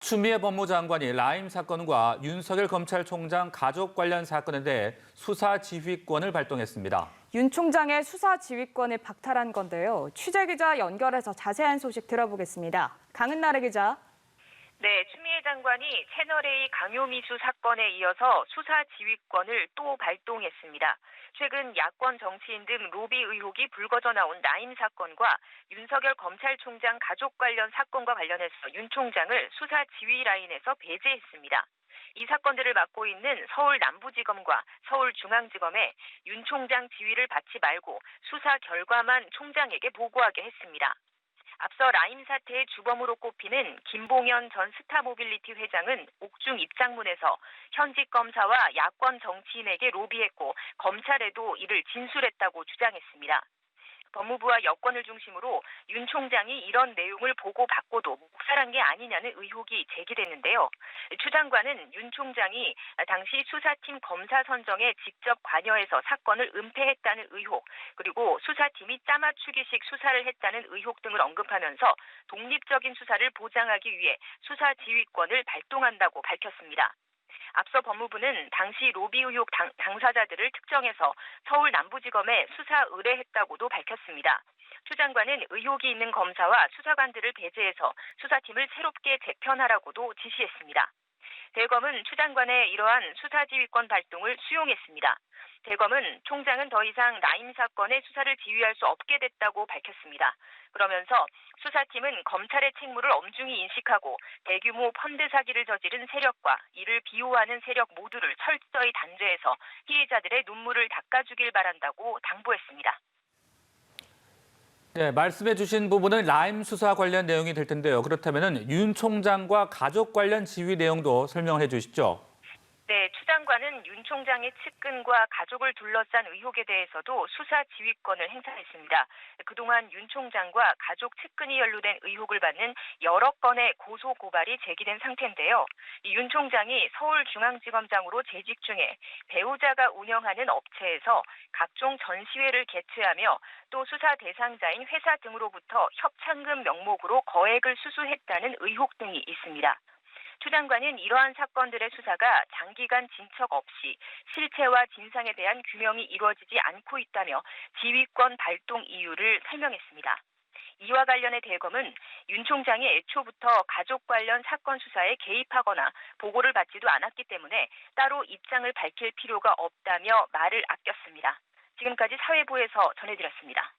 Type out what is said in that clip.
추미애 법무장관이 라임 사건과 윤석열 검찰총장 가족 관련 사건에 대해 수사 지휘권을 발동했습니다. 윤 총장의 수사 지휘권을 박탈한 건데요. 취재기자 연결해서 자세한 소식 들어보겠습니다. 강은나래 기자. 네, 추미애 장관이 채널A 강요미수 사건에 이어서 수사 지휘권을 또 발동했습니다. 최근 야권 정치인 등 로비 의혹이 불거져 나온 라임 사건과 윤석열 검찰총장 가족 관련 사건과 관련해서 윤 총장을 수사 지휘 라인에서 배제했습니다. 이 사건들을 맡고 있는 서울 남부지검과 서울중앙지검에 윤 총장 지휘를 받지 말고 수사 결과만 총장에게 보고하게 했습니다. 앞서 라임 사태의 주범으로 꼽히는 김봉현 전 스타모빌리티 회장은 옥중 입장문에서 현직 검사와 야권 정치인에게 로비했고 검찰에도 이를 진술했다고 주장했습니다. 법무부와 여권을 중심으로 윤 총장이 이런 내용을 보고받고도 묵살한 게 아니냐는 의혹이 제기됐는데요. 추 장관은 윤 총장이 당시 수사팀 검사 선정에 직접 관여해서 사건을 은폐했다는 의혹, 그리고 수사팀이 짜맞추기식 수사를 했다는 의혹 등을 언급하면서 독립적인 수사를 보장하기 위해 수사 지휘권을 발동한다고 밝혔습니다. 앞서 법무부는 당시 로비 의혹 당사자들을 특정해서 서울 남부지검에 수사 의뢰했다고도 밝혔습니다. 추 장관은 의혹이 있는 검사와 수사관들을 배제해서 수사팀을 새롭게 재편하라고도 지시했습니다. 대검은 추 장관의 이러한 수사지휘권 발동을 수용했습니다. 대검은 총장은 더 이상 라임 사건의 수사를 지휘할 수 없게 됐다고 밝혔습니다. 그러면서 수사팀은 검찰의 책무를 엄중히 인식하고 대규모 펀드 사기를 저지른 세력과 이를 비호하는 세력 모두를 철저히 단죄해서 피해자들의 눈물을 닦아주길 바란다고 당부했습니다. 네, 말씀해 주신 부분은 라임 수사 관련 내용이 될 텐데요. 그렇다면 윤 총장과 가족 관련 지휘 내용도 설명해 주시죠. 네, 추 장관은 윤 총장의 측근과 가족을 둘러싼 의혹에 대해서도 수사 지휘권을 행사했습니다. 그동안 윤 총장과 가족 측근이 연루된 의혹을 받는 여러 건의 고소 고발이 제기된 상태인데요. 윤 총장이 서울중앙지검장으로 재직 중에 배우자가 운영하는 업체에서 각종 전시회를 개최하며 또 수사 대상자인 회사 등으로부터 협찬금 명목으로 거액을 수수했다는 의혹 등이 있습니다. 추 장관은 이러한 사건들의 수사가 장기간 진척 없이 실체와 진상에 대한 규명이 이루어지지 않고 있다며 지휘권 발동 이유를 설명했습니다. 이와 관련해 대검은 윤 총장이 애초부터 가족 관련 사건 수사에 개입하거나 보고를 받지도 않았기 때문에 따로 입장을 밝힐 필요가 없다며 말을 아꼈습니다. 지금까지 사회부에서 전해드렸습니다.